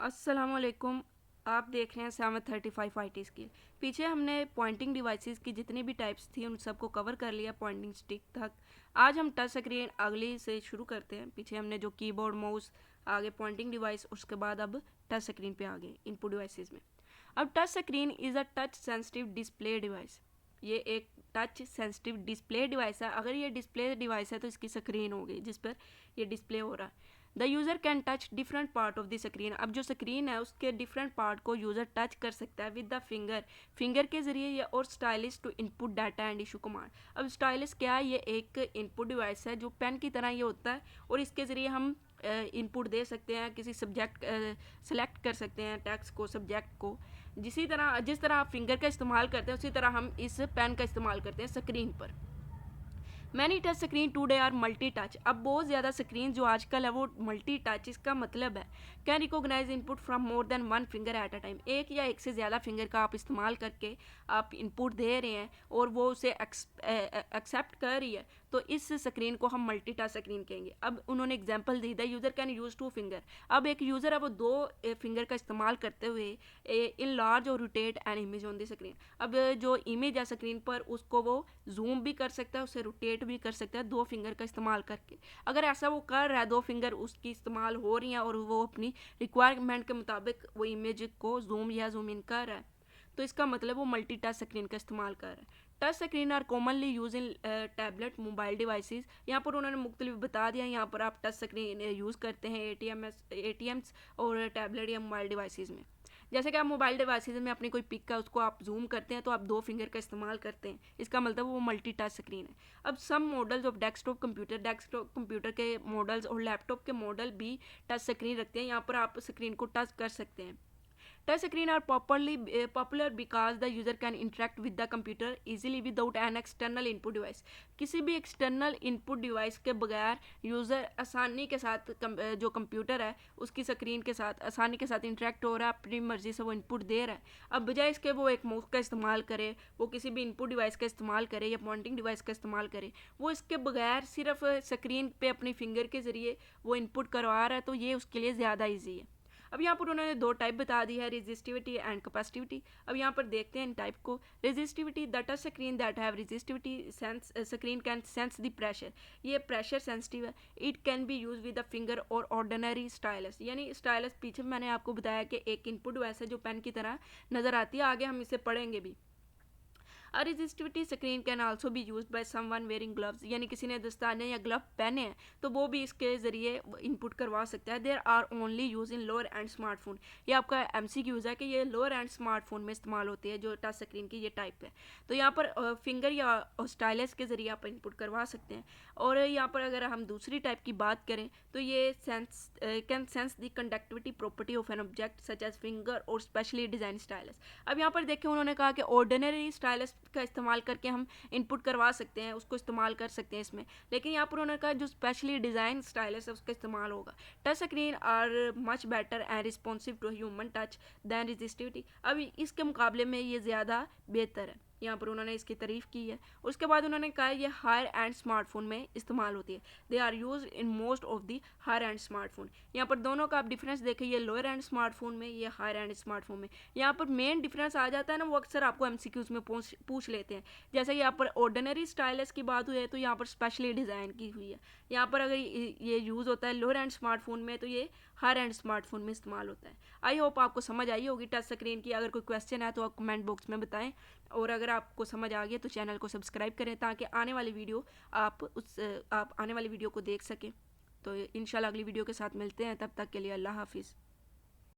अस्सलामुअलैकुम। आप देख रहे हैं सामत 35 IT स्किल। पीछे हमने पॉइंटिंग डिवाइसेस की जितनी भी टाइप्स थी उन सबको कवर कर लिया पॉइंटिंग स्टिक तक। आज हम टच स्क्रीन अगली से शुरू करते हैं। पीछे हमने जो कीबोर्ड माउस आगे पॉइंटिंग डिवाइस, उसके बाद अब टच स्क्रीन पे आ गए इनपुट डिवाइसेस में। अब touch screen is a touch sensitive display device. ये एक टच सेंसिटिव डिस्प्ले डिवाइस है। अगर ये डिस्प्ले डिवाइस है तो इसकी स्क्रीन होगी जिस पर ये डिस्प्ले हो रहा है। The user can touch different part of the screen. अब जो स्क्रीन है उसके डिफरेंट पार्ट को यूज़र टच कर सकता है विद द फिंगर के ज़रिए या और stylus to input data and issue command. अब स्टाइलिस क्या है? ये एक इनपुट डिवाइस है जो पेन की तरह ये होता है और इसके ज़रिए हम इनपुट दे सकते हैं, किसी सब्जेक्ट सेलेक्ट कर सकते हैं, टेक्स्ट को, सब्जेक्ट को। जिस तरह आप फिंगर का इस्तेमाल करते हैं उसी तरह हम इस पेन का इस्तेमाल करते हैं स्क्रीन पर। Many touch screen today are multi touch. अब बहुत ज़्यादा स्क्रीन जो आजकल है वो मल्टी टच, इसका मतलब है can recognise input from more than one finger at a time. एक या एक से ज़्यादा फिंगर का आप इस्तेमाल करके आप इनपुट दे रहे हैं और वो उसे एक्सेप्ट कर रही है, तो इस स्क्रीन को हम मल्टी टच स्क्रीन कहेंगे। अब उन्होंने example the, the user can use two finger. अब एक यूज़र है वो दो फिंगर का इस्तेमाल करते हुए इन लार्ज और rotate an image on the screen. अब जो इमेज है स्क्रीन पर उसको वो जूम भी कर सकता है, उसे रोटेट भी कर सकता है दो फिंगर का इस्तेमाल करके। अगर ऐसा वो कर रहा है, दो फिंगर उसकी इस्तेमाल हो रही हैं और वो अपनी रिक्वायरमेंट के मुताबिक वो इमेज को जूम या जूम इन कर रहा है, तो इसका मतलब वो मल्टी टच स्क्रीन का इस्तेमाल कर रहा है। Touch screen are commonly use in tablet mobile devices. यहाँ पर उन्होंने मुख्तलिफ बता दिया, यहाँ पर आप टच स्क्रीन यूज़ करते हैं ATMs और टैबलेट या मोबाइल डिवाइसेस में। जैसे कि आप मोबाइल डिवाइसेस में अपनी कोई पिक का उसको आप जूम करते हैं तो आप दो फिंगर का इस्तेमाल करते हैं, इसका मतलब वो मल्टी टच स्क्रीन है। अब सम मॉडल्स ऑफ डेस्कटॉप कंप्यूटर के मॉडल्स और लैपटॉप के मॉडल भी टच स्क्रीन रखते हैं। यहाँ पर आप स्क्रीन को टच कर सकते हैं। Touch screen are popular because the user can interact with the computer easily without an external input device. किसी भी एक्सटर्नल इनपुट डिवाइस के बगैर यूज़र आसानी के साथ जो कंप्यूटर है उसकी स्क्रीन के साथ आसानी के साथ इंटरेक्ट हो रहा है, अपनी मर्जी से वो इनपुट दे रहा है। अब बजाय इसके वो एक माउस का इस्तेमाल करे, वो किसी भी इनपुट डिवाइस का इस्तेमाल करे या पॉइंटिंग डिवाइस का इस्तेमाल करे, वो इसके बगैर सिर्फ स्क्रीन पे अपनी फिंगर के ज़रिए वो इनपुट करवा रहा है, तो ये उसके लिए ज़्यादा ईजी है। अब यहाँ पर उन्होंने दो टाइप बता दी है, रेजिस्टिविटी एंड कैपेसिटिविटी। अब यहाँ पर देखते हैं इन टाइप को। Resistivity, the touch screen that have resistivity sense screen can sense the pressure. ये प्रेशर सेंसिटिव है। It can be use with the finger और ऑर्डिनरी स्टाइलस। यानी स्टाइलस पीछे मैंने आपको बताया कि एक इनपुट वैसे जो पेन की तरह नज़र आती है, आगे हम इसे पढ़ेंगे भी। A resistivity screen can also be used by someone wearing gloves। यानी किसी ने दस्ताने या ग्लव पहने हैं तो वो भी इसके ज़रिए इनपुट करवा सकता है। There are only use in lower end smartphone. ये आपका MCQ है कि ये लोअर एंड स्मार्टफोन में इस्तेमाल होती है जो टच स्क्रीन की ये टाइप है। तो यहाँ पर फिंगर या स्टाइलस के ज़रिए आप इनपुट करवा सकते हैं। और यहाँ पर अगर हम दूसरी टाइप की बात करें तो ये can sense the conductivity property of an object such as finger or specially design stylus. अब यहाँ पर देखें उन्होंने कहा कि ऑर्डिनरी स्टाइलस का इस्तेमाल करके हम इनपुट करवा सकते हैं, उसको इस्तेमाल कर सकते हैं इसमें, लेकिन यहाँ पर उन्होंने कहा जो स्पेशली डिज़ाइन स्टाइलस है उसका इस्तेमाल होगा। Touch screen are much better and responsive to human touch than resistivity. अब इसके मुकाबले में ये ज़्यादा बेहतर है, यहाँ पर उन्होंने इसकी तारीफ की है। उसके बाद उन्होंने कहा ये हायर एंड स्मार्टफोन में इस्तेमाल होती है। They are use in most of the higher end smartphone. यहाँ पर दोनों का आप डिफरेंस देखें, ये लोअर एंड स्मार्टफोन में, ये हायर एंड स्मार्टफोन में। यहाँ पर मेन डिफरेंस आ जाता है ना, वो अक्सर आपको MCQs में पूछ लेते हैं। जैसे यहाँ पर ऑर्डिनरी स्टाइलस की बात हुई है तो यहाँ पर स्पेशली डिज़ाइन की हुई है। यहाँ पर अगर ये यूज़ होता है लोअर एंड स्मार्टफोन में तो ये हायर एंड स्मार्टफोन में इस्तेमाल होता है। आई होप आपको समझ आई होगी टच स्क्रीन की। अगर कोई क्वेश्चन है तो आप कमेंट बॉक्स में बताएं, और अगर आपको समझ आ गया तो चैनल को सब्सक्राइब करें ताकि आने वाली वीडियो आप आने वाली वीडियो को देख सकें। तो इंशाल्लाह अगली वीडियो के साथ मिलते हैं, तब तक के लिए अल्लाह हाफिज़।